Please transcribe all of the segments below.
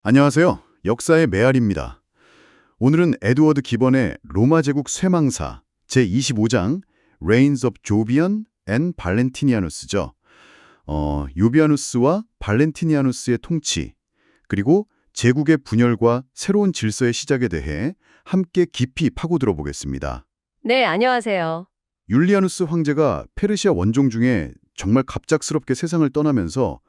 안녕하세요. 역사의 메아리입니다. 오늘은 에드워드 기번의 로마 제국 쇠망사 제25장 Reigns of Jovian and Valentinianus죠. 요비아누스와 발렌티니아누스의 통치, 그리고 제국의 분열과 새로운 질서의 시작에 대해 함께 깊이 파고들어 보겠습니다. 네, 안녕하세요. 율리아누스 황제가 페르시아 원종 중에 정말 갑작스럽게 세상을 떠나면서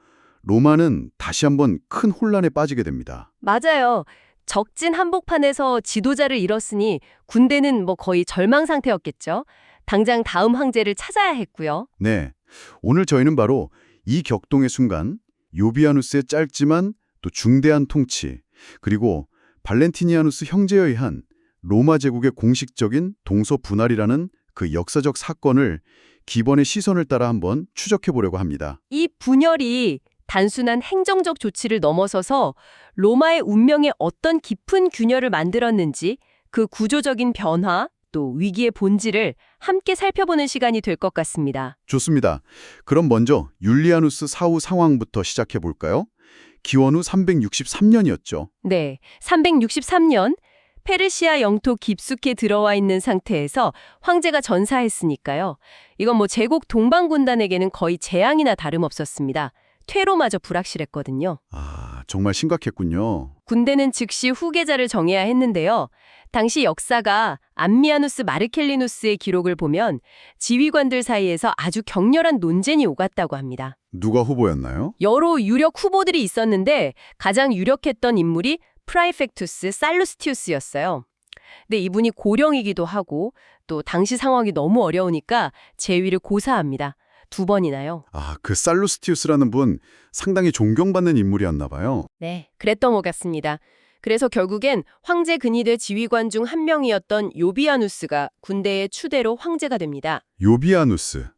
로마는 다시 한번 큰 혼란에 빠지게 됩니다. 맞아요. 적진 한복판에서 지도자를 잃었으니 군대는 거의 절망 상태였겠죠. 당장 다음 황제를 찾아야 했고요. 네, 오늘 저희는 바로 이 격동의 순간, 요비아누스의 짧지만 또 중대한 통치, 그리고 발렌티니아누스 형제에 의한 로마 제국의 공식적인 동서 분할이라는 그 역사적 사건을 기본의 시선을 따라 한번 추적해 보려고 합니다. 이 분열이 단순한 행정적 조치를 넘어서서 로마의 운명에 어떤 깊은 균열을 만들었는지 그 구조적인 변화, 또 위기의 본질을 함께 살펴보는 시간이 될 것 같습니다. 좋습니다. 그럼 먼저 율리아누스 사후 상황부터 시작해 볼까요? 기원 후 363년이었죠. 네, 363년 페르시아 영토 깊숙이 들어와 있는 상태에서 황제가 전사했으니까요. 이건 제국 동방군단에게는 거의 재앙이나 다름없었습니다. 퇴로마저 불확실했거든요. 정말 심각했군요. 군대는 즉시 후계자를 정해야 했는데요. 당시 역사가 암미아누스 마르켈리누스의 기록을 보면 지휘관들 사이에서 아주 격렬한 논쟁이 오갔다고 합니다. 누가 후보였나요? 여러 유력 후보들이 있었는데 가장 유력했던 인물이 프라이펙투스 살루스티우스였어요. 근데 이분이 고령이기도 하고 또 당시 상황이 너무 어려우니까 재위를 고사합니다. 2번이나요. 그 살루스티우스라는 분 상당히 존경받는 인물이었나 봐요. 네, 그랬던 것 같습니다. 그래서 결국엔 황제 근위대 지휘관 중 한 명이었던 요비아누스가 군대의 추대로 황제가 됩니다. 요비아누스.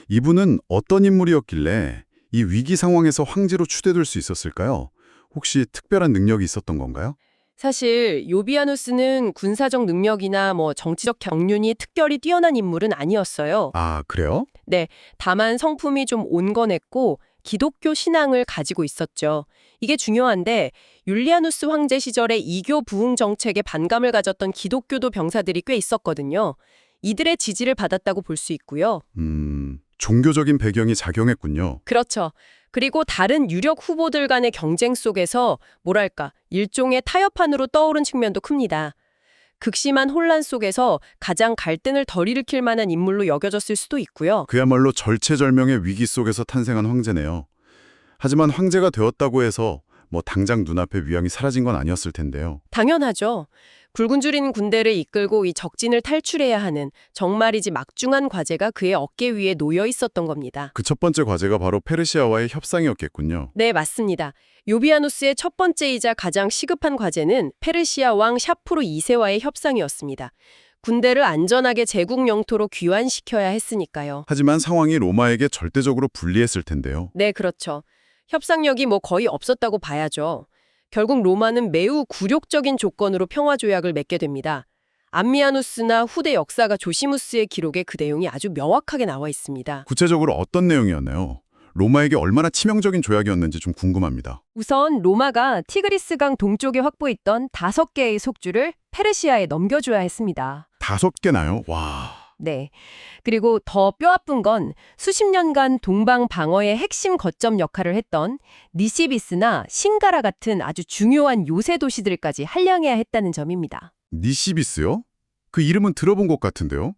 이분은 어떤 인물이었길래 이 위기 상황에서 황제로 추대될 수 있었을까요? 혹시 특별한 능력이 있었던 건가요? 사실 요비아누스는 군사적 능력이나 정치적 경륜이 특별히 뛰어난 인물은 아니었어요. 그래요? 네, 다만 성품이 좀 온건했고 기독교 신앙을 가지고 있었죠. 이게 중요한데 율리아누스 황제 시절에 이교 부흥 정책에 반감을 가졌던 기독교도 병사들이 꽤 있었거든요. 이들의 지지를 받았다고 볼 수 있고요. 종교적인 배경이 작용했군요. 그렇죠. 그리고 다른 유력 후보들 간의 경쟁 속에서 일종의 타협판으로 떠오른 측면도 큽니다. 극심한 혼란 속에서 가장 갈등을 덜 일으킬 만한 인물로 여겨졌을 수도 있고요. 그야말로 절체절명의 위기 속에서 탄생한 황제네요. 하지만 황제가 되었다고 해서 당장 눈앞에 위황이 사라진 건 아니었을 텐데요. 당연하죠. 굵은 줄인 군대를 이끌고 이 적진을 탈출해야 하는 정말이지 막중한 과제가 그의 어깨 위에 놓여 있었던 겁니다. 그 첫 번째 과제가 바로 페르시아와의 협상이었겠군요. 네, 맞습니다. 요비아누스의 첫 번째이자 가장 시급한 과제는 페르시아 왕 샤푸르 2세와의 협상이었습니다. 군대를 안전하게 제국 영토로 귀환시켜야 했으니까요. 하지만 상황이 로마에게 절대적으로 불리했을 텐데요. 네, 그렇죠. 협상력이 거의 없었다고 봐야죠. 결국 로마는 매우 굴욕적인 조건으로 평화조약을 맺게 됩니다. 암미아누스나 후대 역사가 조시무스의 기록에 그 내용이 아주 명확하게 나와 있습니다. 구체적으로 어떤 내용이었나요? 로마에게 얼마나 치명적인 조약이었는지 좀 궁금합니다. 우선 로마가 티그리스강 동쪽에 확보했던 5개의 속주를 페르시아에 넘겨줘야 했습니다. 5개나요? 와... 네. 그리고 더 뼈아픈 건 수십 년간 동방 방어의 핵심 거점 역할을 했던 니시비스나 싱가라 같은 아주 중요한 요새 도시들까지 할량해야 했다는 점입니다. 니시비스요? 그 이름은 들어본 것 같은데요?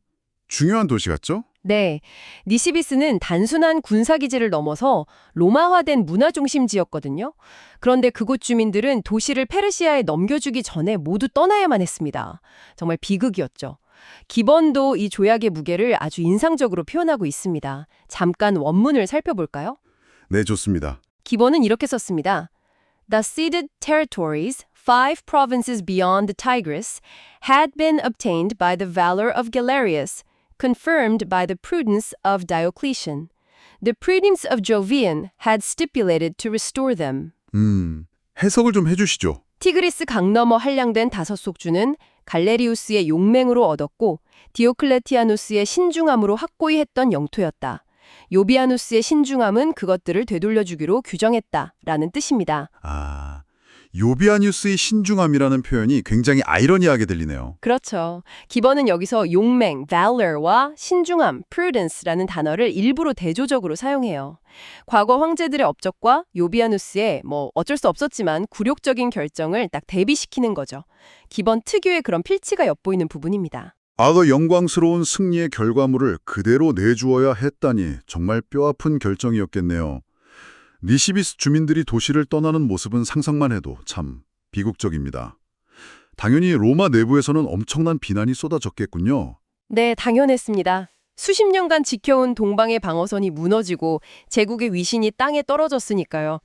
중요한 도시 같죠? 네. 니시비스는 단순한 군사기지를 넘어서 로마화된 문화중심지였거든요. 그런데 그곳 주민들은 도시를 페르시아에 넘겨주기 전에 모두 떠나야만 했습니다. 정말 비극이었죠. 기본도 이 조약의 무게를 아주 인상적으로 표현하고 있습니다. 잠깐 원문을 살펴볼까요? 네, 좋습니다. 기본은 이렇게 썼습니다. The ceded territories, 5 provinces beyond the Tigris, had been obtained by the valor of Galerius, confirmed by the prudence of Diocletian. The prudence of Jovian had stipulated to restore them. 해석을 좀 해주시죠. 티그리스 강 너머 한량된 5속주는 갈레리우스의 용맹으로 얻었고 디오클레티아누스의 신중함으로 확고히 했던 영토였다. 요비아누스의 신중함은 그것들을 되돌려주기로 규정했다라는 뜻입니다. 요비아뉴스의 신중함이라는 표현이 굉장히 아이러니하게 들리네요. 그렇죠. 기본은 여기서 용맹, valor와 신중함, prudence라는 단어를 일부러 대조적으로 사용해요. 과거 황제들의 업적과 요비아누스의 어쩔 수 없었지만 굴욕적인 결정을 딱 대비시키는 거죠. 기본 특유의 그런 필치가 엿보이는 부분입니다. 악어 영광스러운 승리의 결과물을 그대로 내주어야 했다니 정말 뼈아픈 결정이었겠네요. 니시비스 주민들이 도시를 떠나는 모습은 상상만 해도 참 비극적입니다. 당연히 로마 내부에서는 엄청난 비난이 쏟아졌겠군요. 네, 당연했습니다. 수십 년간 지켜온 동방의 방어선이 무너지고 제국의 위신이 땅에 떨어졌으니까요.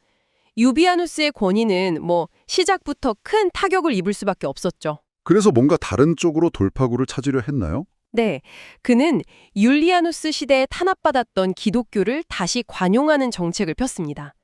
유비아누스의 권위는 시작부터 큰 타격을 입을 수밖에 없었죠. 그래서 뭔가 다른 쪽으로 돌파구를 찾으려 했나요? 네, 그는 율리아누스 시대에 탄압받았던 기독교를 다시 관용하는 정책을 폈습니다.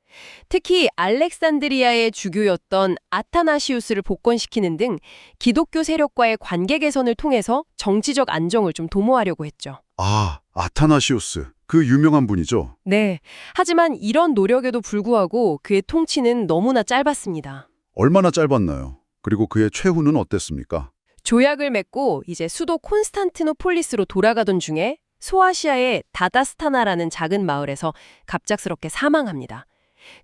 특히 알렉산드리아의 주교였던 아타나시우스를 복권시키는 등 기독교 세력과의 관계 개선을 통해서 정치적 안정을 좀 도모하려고 했죠. 아, 아타나시우스. 그 유명한 분이죠. 네, 하지만 이런 노력에도 불구하고 그의 통치는 너무나 짧았습니다. 얼마나 짧았나요? 그리고 그의 최후는 어땠습니까? 조약을 맺고 이제 수도 콘스탄티노폴리스로 돌아가던 중에 소아시아의 다다스타나라는 작은 마을에서 갑작스럽게 사망합니다.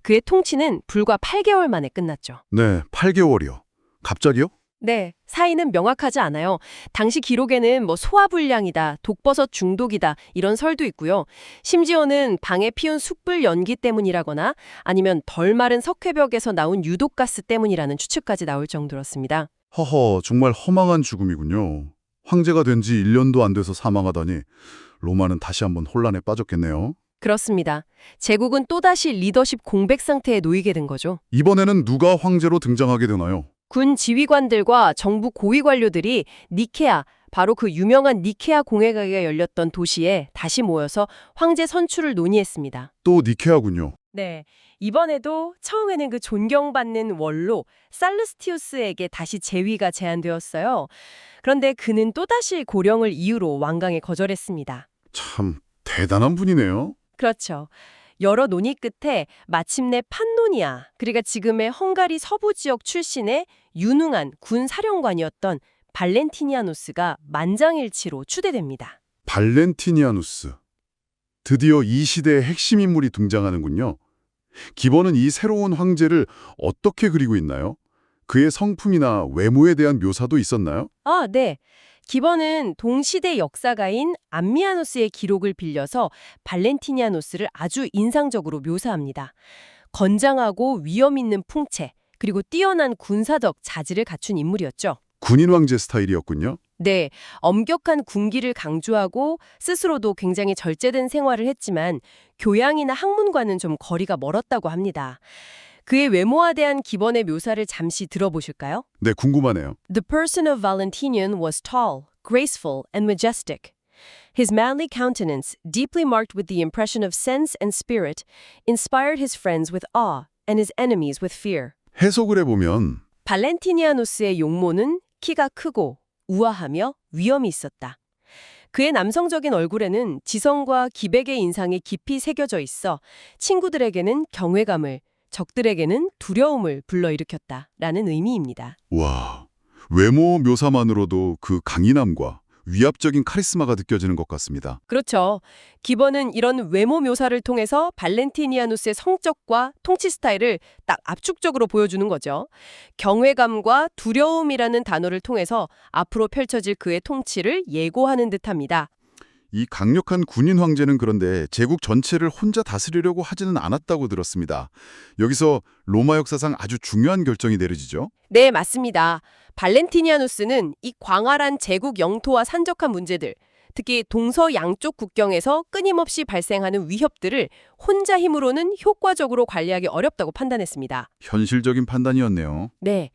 그의 통치는 불과 8개월 만에 끝났죠. 네, 8개월이요. 갑자기요? 네, 사인은 명확하지 않아요. 당시 기록에는 소화불량이다, 독버섯 중독이다 이런 설도 있고요. 심지어는 방에 피운 숯불 연기 때문이라거나 아니면 덜 마른 석회벽에서 나온 유독가스 때문이라는 추측까지 나올 정도였습니다. 허허, 정말 허망한 죽음이군요. 황제가 된 지 1년도 안 돼서 사망하다니 로마는 다시 한번 혼란에 빠졌겠네요. 그렇습니다. 제국은 또다시 리더십 공백 상태에 놓이게 된 거죠. 이번에는 누가 황제로 등장하게 되나요? 군 지휘관들과 정부 고위 관료들이 니케아, 바로 그 유명한 니케아 공회가 열렸던 도시에 다시 모여서 황제 선출을 논의했습니다. 또 니케아군요. 네, 이번에도 처음에는 그 존경받는 원로 살루스티우스에게 다시 재위가 제안되었어요. 그런데 그는 또다시 고령을 이유로 완강히 거절했습니다. 참 대단한 분이네요. 그렇죠. 여러 논의 끝에 마침내 판노니아, 그러니까 지금의 헝가리 서부 지역 출신의 유능한 군 사령관이었던 발렌티니아누스가 만장일치로 추대됩니다. 발렌티니아누스. 드디어 이 시대의 핵심 인물이 등장하는군요. 기본은 이 새로운 황제를 어떻게 그리고 있나요? 그의 성품이나 외모에 대한 묘사도 있었나요? 아, 네. 기본은 동시대 역사가인 암미아누스의 기록을 빌려서 발렌티니아누스를 아주 인상적으로 묘사합니다. 건장하고 위엄 있는 풍채, 그리고 뛰어난 군사적 자질을 갖춘 인물이었죠. 군인 황제 스타일이었군요. 네, 엄격한 군기를 강조하고 스스로도 굉장히 절제된 생활을 했지만 교양이나 학문과는 좀 거리가 멀었다고 합니다. 그의 외모에 대한 기본의 묘사를 잠시 들어보실까요? 네, 궁금하네요. The person of Valentinian was tall, graceful, and majestic. His manly countenance, deeply marked with the impression of sense and spirit, inspired his friends with awe and his enemies with fear. 해석을 해보면 발렌티니아누스의 용모는 키가 크고 우아하며 위엄이 있었다. 그의 남성적인 얼굴에는 지성과 기백의 인상이 깊이 새겨져 있어 친구들에게는 경외감을, 적들에게는 두려움을 불러일으켰다라는 의미입니다. 와, 외모 묘사만으로도 그 강인함과 위압적인 카리스마가 느껴지는 것 같습니다. 그렇죠. 기본은 이런 외모 묘사를 통해서 발렌티니아누스의 성적과 통치 스타일을 딱 압축적으로 보여주는 거죠. 경외감과 두려움이라는 단어를 통해서 앞으로 펼쳐질 그의 통치를 예고하는 듯합니다. 이 강력한 군인 황제는 그런데 제국 전체를 혼자 다스리려고 하지는 않았다고 들었습니다. 여기서 로마 역사상 아주 중요한 결정이 내려지죠. 네, 맞습니다. 발렌티니아누스는 이 광활한 제국 영토와 산적한 문제들, 특히 동서 양쪽 국경에서 끊임없이 발생하는 위협들을 혼자 힘으로는 효과적으로 관리하기 어렵다고 판단했습니다. 현실적인 판단이었네요. 네,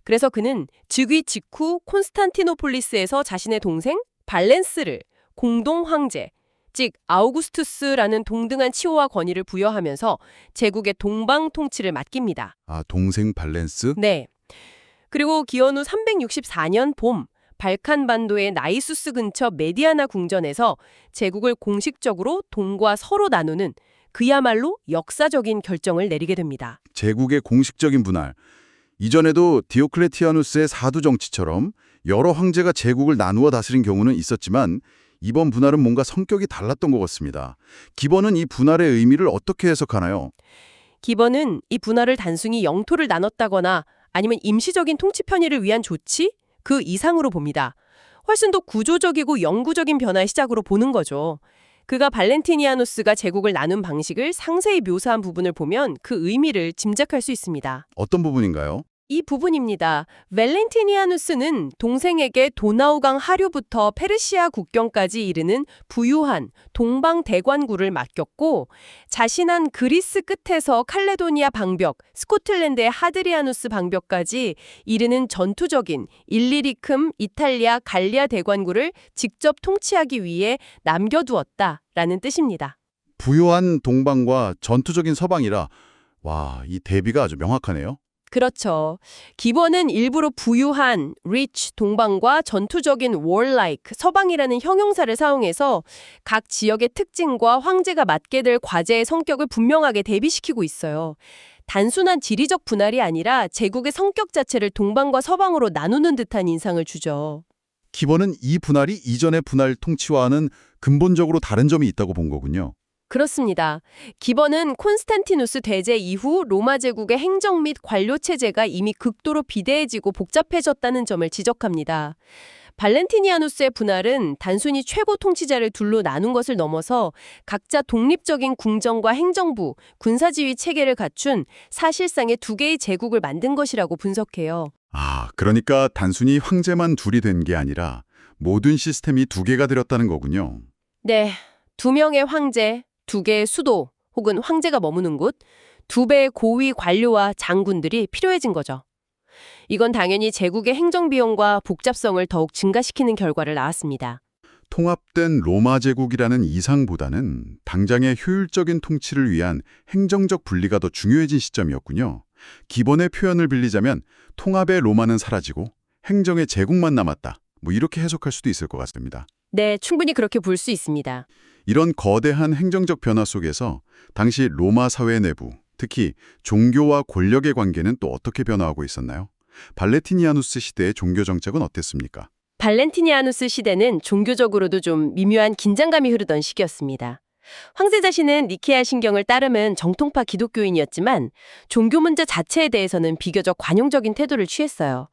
그래서 그는 즉위 직후 콘스탄티노폴리스에서 자신의 동생 발렌스를 공동 황제, 즉 아우구스투스라는 동등한 치호와 권위를 부여하면서 제국의 동방 통치를 맡깁니다. 아, 동생 발렌스? 네. 그리고 기원 후 364년 봄 발칸 반도의 나이수스 근처 메디아나 궁전에서 제국을 공식적으로 동과 서로 나누는 그야말로 역사적인 결정을 내리게 됩니다. 제국의 공식적인 분할. 이전에도 디오클레티아누스의 사두 정치처럼 여러 황제가 제국을 나누어 다스린 경우는 있었지만 이번 분할은 뭔가 성격이 달랐던 것 같습니다. 기본은 이 분할의 의미를 어떻게 해석하나요? 기본은 이 분할을 단순히 영토를 나눴다거나 아니면 임시적인 통치 편의를 위한 조치? 그 이상으로 봅니다. 훨씬 더 구조적이고 영구적인 변화의 시작으로 보는 거죠. 그가 발렌티니아누스가 제국을 나눈 방식을 상세히 묘사한 부분을 보면 그 의미를 짐작할 수 있습니다. 어떤 부분인가요? 이 부분입니다. 벨렌티니아누스는 동생에게 도나우강 하류부터 페르시아 국경까지 이르는 부유한 동방 대관구를 맡겼고 자신한 그리스 끝에서 칼레도니아 방벽, 스코틀랜드의 하드리아누스 방벽까지 이르는 전투적인 일리리큼 이탈리아 갈리아 대관구를 직접 통치하기 위해 남겨두었다라는 뜻입니다. 부유한 동방과 전투적인 서방이라 와, 이 대비가 아주 명확하네요. 그렇죠. 기본은 일부러 부유한 rich 동방과 전투적인 warlike 서방이라는 형용사를 사용해서 각 지역의 특징과 황제가 맡게 될 과제의 성격을 분명하게 대비시키고 있어요. 단순한 지리적 분할이 아니라 제국의 성격 자체를 동방과 서방으로 나누는 듯한 인상을 주죠. 기본은 이 분할이 이전의 분할 통치와는 근본적으로 다른 점이 있다고 본 거군요. 그렇습니다. 기본은 콘스탄티누스 대제 이후 로마 제국의 행정 및 관료 체제가 이미 극도로 비대해지고 복잡해졌다는 점을 지적합니다. 발렌티니아누스의 분할은 단순히 최고 통치자를 둘로 나눈 것을 넘어서 각자 독립적인 궁정과 행정부, 군사지휘 체계를 갖춘 사실상의 두 개의 제국을 만든 것이라고 분석해요. 아, 그러니까 단순히 황제만 둘이 된 게 아니라 모든 시스템이 두 개가 되었다는 거군요. 네, 두 명의 황제, 두 개의 수도 혹은 황제가 머무는 곳, 두 배의 고위 관료와 장군들이 필요해진 거죠. 이건 당연히 제국의 행정비용과 복잡성을 더욱 증가시키는 결과를 낳았습니다. 통합된 로마 제국이라는 이상보다는 당장의 효율적인 통치를 위한 행정적 분리가 더 중요해진 시점이었군요. 기본의 표현을 빌리자면 통합의 로마는 사라지고 행정의 제국만 남았다. 뭐 이렇게 해석할 수도 있을 것 같습니다. 네, 충분히 그렇게 볼 수 있습니다. 이런 거대한 행정적 변화 속에서 당시 로마 사회 내부, 특히 종교와 권력의 관계는 또 어떻게 변화하고 있었나요? 발레티니아누스 시대의 종교 정책은 어땠습니까? 발렌티니아누스 시대는 종교적으로도 좀 미묘한 긴장감이 흐르던 시기였습니다. 황제 자신은 니케아 신경을 따르는 정통파 기독교인이었지만 종교 문제 자체에 대해서는 비교적 관용적인 태도를 취했어요.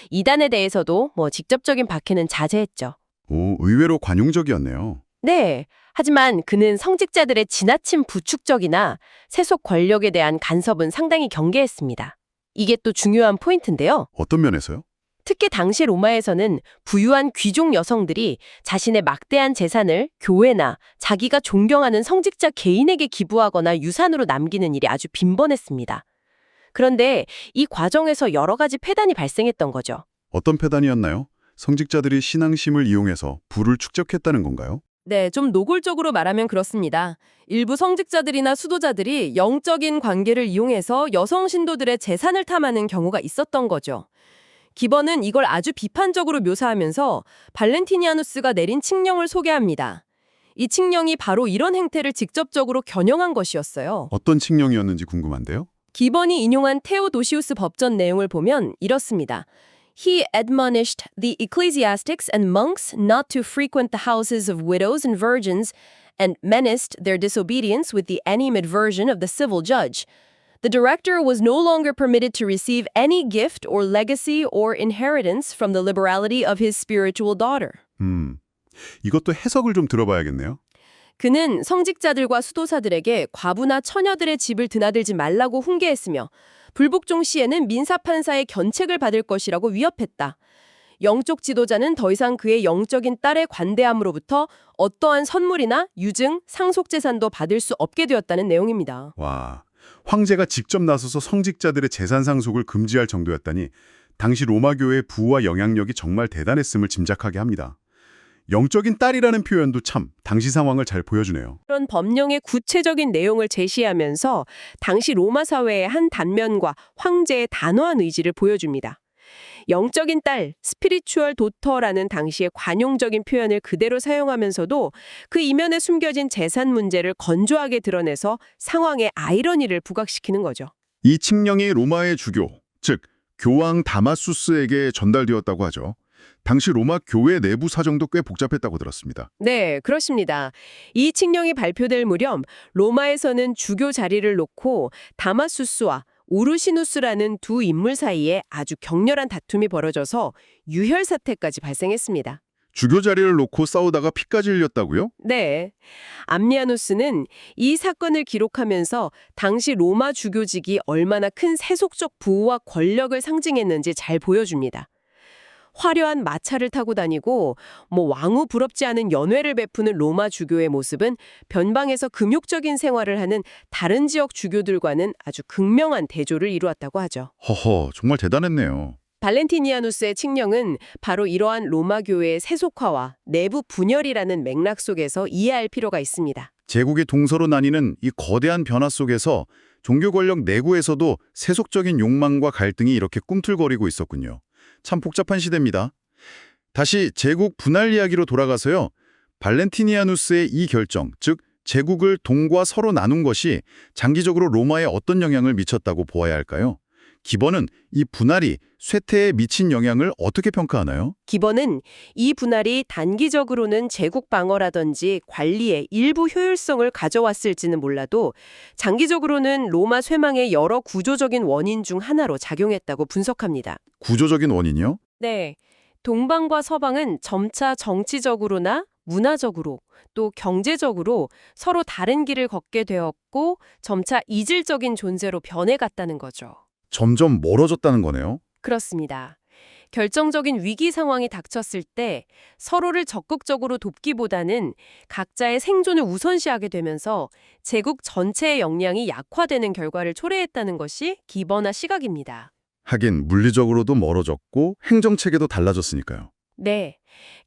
이단에 대해서도 직접적인 박해는 자제했죠. 오, 의외로 관용적이었네요. 네, 하지만 그는 성직자들의 지나친 부축적이나 세속 권력에 대한 간섭은 상당히 경계했습니다. 이게 또 중요한 포인트인데요. 어떤 면에서요? 특히 당시 로마에서는 부유한 귀족 여성들이 자신의 막대한 재산을 교회나 자기가 존경하는 성직자 개인에게 기부하거나 유산으로 남기는 일이 아주 빈번했습니다. 그런데 이 과정에서 여러 가지 폐단이 발생했던 거죠. 어떤 폐단이었나요? 성직자들이 신앙심을 이용해서 부를 축적했다는 건가요? 네, 좀 노골적으로 말하면 그렇습니다. 일부 성직자들이나 수도자들이 영적인 관계를 이용해서 여성 신도들의 재산을 탐하는 경우가 있었던 거죠. 기본은 이걸 아주 비판적으로 묘사하면서 발렌티니아누스가 내린 칙령을 소개합니다. 이 칙령이 바로 이런 행태를 직접적으로 겨냥한 것이었어요. 어떤 칙령이었는지 궁금한데요. 기본이 인용한 테오도시우스 법전 내용을 보면 이렇습니다. He admonished the ecclesiastics and monks not to frequent the houses of widows and virgins and menaced their disobedience with the animadversion of the civil judge. The director was no longer permitted to receive any gift or legacy or inheritance from the liberality of his spiritual daughter. 이것도 해석을 좀 들어봐야겠네요. 그는 성직자들과 수도사들에게 과부나 처녀들의 집을 드나들지 말라고 훈계했으며 불복종 시에는 민사판사의 견책을 받을 것이라고 위협했다. 영적 지도자는 더 이상 그의 영적인 딸의 관대함으로부터 어떠한 선물이나 유증, 상속재산도 받을 수 없게 되었다는 내용입니다. 와, 황제가 직접 나서서 성직자들의 재산 상속을 금지할 정도였다니 당시 로마 교회의 부와 영향력이 정말 대단했음을 짐작하게 합니다. 영적인 딸이라는 표현도 참 당시 상황을 잘 보여주네요. 그런 법령의 구체적인 내용을 제시하면서 당시 로마 사회의 한 단면과 황제의 단호한 의지를 보여줍니다. 영적인 딸, 스피리추얼 도터라는 당시의 관용적인 표현을 그대로 사용하면서도 그 이면에 숨겨진 재산 문제를 건조하게 드러내서 상황의 아이러니를 부각시키는 거죠. 이 칙령이 로마의 주교, 즉 교황 다마수스에게 전달되었다고 하죠. 당시 로마 교회 내부 사정도 꽤 복잡했다고 들었습니다. 네, 그렇습니다. 이 칙령이 발표될 무렵 로마에서는 주교 자리를 놓고 다마수스와 우르시누스라는 두 인물 사이에 아주 격렬한 다툼이 벌어져서 유혈 사태까지 발생했습니다. 주교 자리를 놓고 싸우다가 피까지 흘렸다고요? 네. 암리아누스는 이 사건을 기록하면서 당시 로마 주교직이 얼마나 큰 세속적 부와 권력을 상징했는지 잘 보여줍니다. 화려한 마차를 타고 다니고 왕후 부럽지 않은 연회를 베푸는 로마 주교의 모습은 변방에서 금욕적인 생활을 하는 다른 지역 주교들과는 아주 극명한 대조를 이루었다고 하죠. 허허, 정말 대단했네요. 발렌티니아누스의 칙령은 바로 이러한 로마 교회의 세속화와 내부 분열이라는 맥락 속에서 이해할 필요가 있습니다. 제국의 동서로 나뉘는 이 거대한 변화 속에서 종교 권력 내부에서도 세속적인 욕망과 갈등이 이렇게 꿈틀거리고 있었군요. 참 복잡한 시대입니다. 다시 제국 분할 이야기로 돌아가서요. 발렌티니아누스의 이 결정, 즉 제국을 동과 서로 나눈 것이 장기적으로 로마에 어떤 영향을 미쳤다고 보아야 할까요? 기본은 이 분할이 쇠퇴에 미친 영향을 어떻게 평가하나요? 기본은 이 분할이 단기적으로는 제국 방어라든지 관리에 일부 효율성을 가져왔을지는 몰라도 장기적으로는 로마 쇠망의 여러 구조적인 원인 중 하나로 작용했다고 분석합니다. 구조적인 원인이요? 네. 동방과 서방은 점차 정치적으로나 문화적으로 또 경제적으로 서로 다른 길을 걷게 되었고 점차 이질적인 존재로 변해갔다는 거죠. 점점 멀어졌다는 거네요. 그렇습니다. 결정적인 위기 상황이 닥쳤을 때 서로를 적극적으로 돕기보다는 각자의 생존을 우선시하게 되면서 제국 전체의 역량이 약화되는 결과를 초래했다는 것이 기본화 시각입니다. 하긴 물리적으로도 멀어졌고 행정체계도 달라졌으니까요. 네.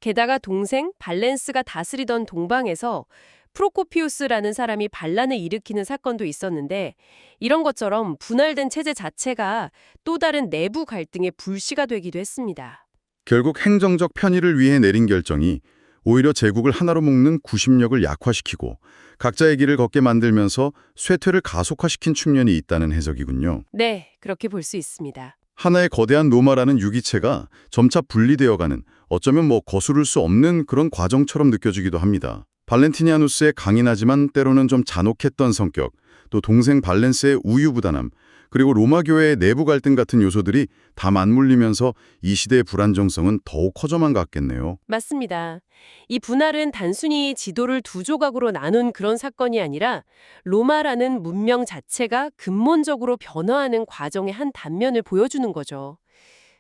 게다가 동생 발렌스가 다스리던 동방에서 프로코피우스라는 사람이 반란을 일으키는 사건도 있었는데 이런 것처럼 분할된 체제 자체가 또 다른 내부 갈등의 불씨가 되기도 했습니다. 결국 행정적 편의를 위해 내린 결정이 오히려 제국을 하나로 묶는 구심력을 약화시키고 각자의 길을 걷게 만들면서 쇠퇴를 가속화시킨 측면이 있다는 해석이군요. 네, 그렇게 볼 수 있습니다. 하나의 거대한 로마라는 유기체가 점차 분리되어가는 어쩌면 거스를 수 없는 그런 과정처럼 느껴지기도 합니다. 발렌티니아누스의 강인하지만 때로는 좀 잔혹했던 성격, 또 동생 발렌스의 우유부단함, 그리고 로마 교회의 내부 갈등 같은 요소들이 다 맞물리면서 이 시대의 불안정성은 더욱 커져만 갔겠네요. 맞습니다. 이 분할은 단순히 지도를 두 조각으로 나눈 그런 사건이 아니라 로마라는 문명 자체가 근본적으로 변화하는 과정의 한 단면을 보여주는 거죠.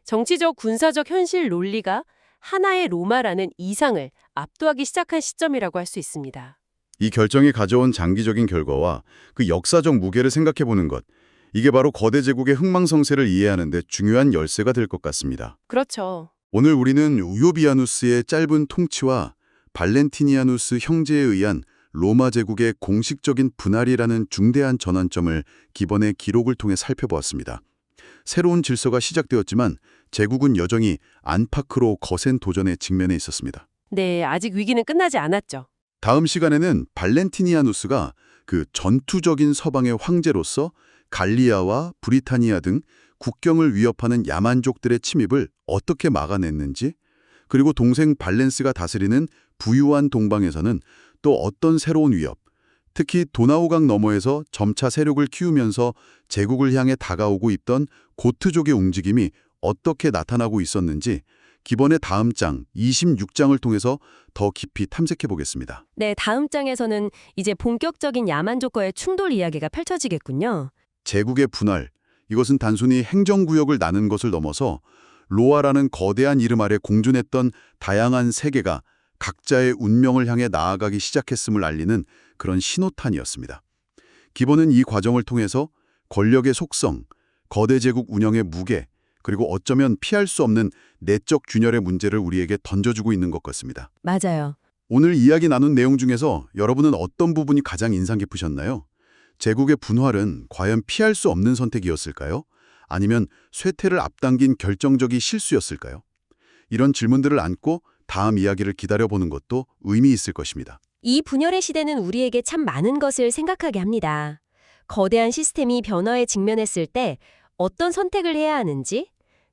정치적, 군사적 현실 논리가 하나의 로마라는 이상을 압도하기 시작한 시점이라고 할 수 있습니다. 이 결정이 가져온 장기적인 결과와 그 역사적 무게를 생각해보는 것, 이게 바로 거대 제국의 흥망성쇠를 이해하는 데 중요한 열쇠가 될 것 같습니다. 그렇죠. 오늘 우리는 우요비아누스의 짧은 통치와 발렌티니아누스 형제에 의한 로마 제국의 공식적인 분할이라는 중대한 전환점을 기본의 기록을 통해 살펴보았습니다. 새로운 질서가 시작되었지만 제국은 여전히 안팎으로 거센 도전에 직면해 있었습니다. 네, 아직 위기는 끝나지 않았죠. 다음 시간에는 발렌티니아누스가 그 전투적인 서방의 황제로서 갈리아와 브리타니아 등 국경을 위협하는 야만족들의 침입을 어떻게 막아냈는지, 그리고 동생 발렌스가 다스리는 부유한 동방에서는 또 어떤 새로운 위협, 특히 도나우강 너머에서 점차 세력을 키우면서 제국을 향해 다가오고 있던 고트족의 움직임이 어떻게 나타나고 있었는지 기본의 다음 장 26장을 통해서 더 깊이 탐색해 보겠습니다. 네, 다음 장에서는 이제 본격적인 야만족과의 충돌 이야기가 펼쳐지겠군요. 제국의 분할, 이것은 단순히 행정구역을 나눈 것을 넘어서 로아라는 거대한 이름 아래 공존했던 다양한 세계가 각자의 운명을 향해 나아가기 시작했음을 알리는 그런 신호탄이었습니다. 기본은 이 과정을 통해서 권력의 속성, 거대 제국 운영의 무게, 그리고 어쩌면 피할 수 없는 내적 균열의 문제를 우리에게 던져주고 있는 것 같습니다. 맞아요. 오늘 이야기 나눈 내용 중에서 여러분은 어떤 부분이 가장 인상 깊으셨나요? 제국의 분할은 과연 피할 수 없는 선택이었을까요? 아니면 쇠퇴를 앞당긴 결정적인 실수였을까요? 이런 질문들을 안고 다음 이야기를 기다려보는 것도 의미 있을 것입니다. 이 분열의 시대는 우리에게 참 많은 것을 생각하게 합니다. 거대한 시스템이 변화에 직면했을 때 어떤 선택을 해야 하는지,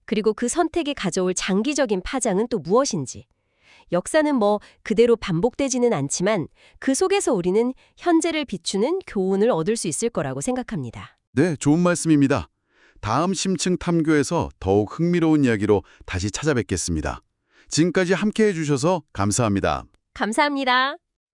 그리고 그 선택이 가져올 장기적인 파장은 또 무엇인지. 역사는 뭐 그대로 반복되지는 않지만 그 속에서 우리는 현재를 비추는 교훈을 얻을 수 있을 거라고 생각합니다. 네, 좋은 말씀입니다. 다음 심층 탐교에서 더욱 흥미로운 이야기로 다시 찾아뵙겠습니다. 지금까지 함께해 주셔서 감사합니다. 감사합니다.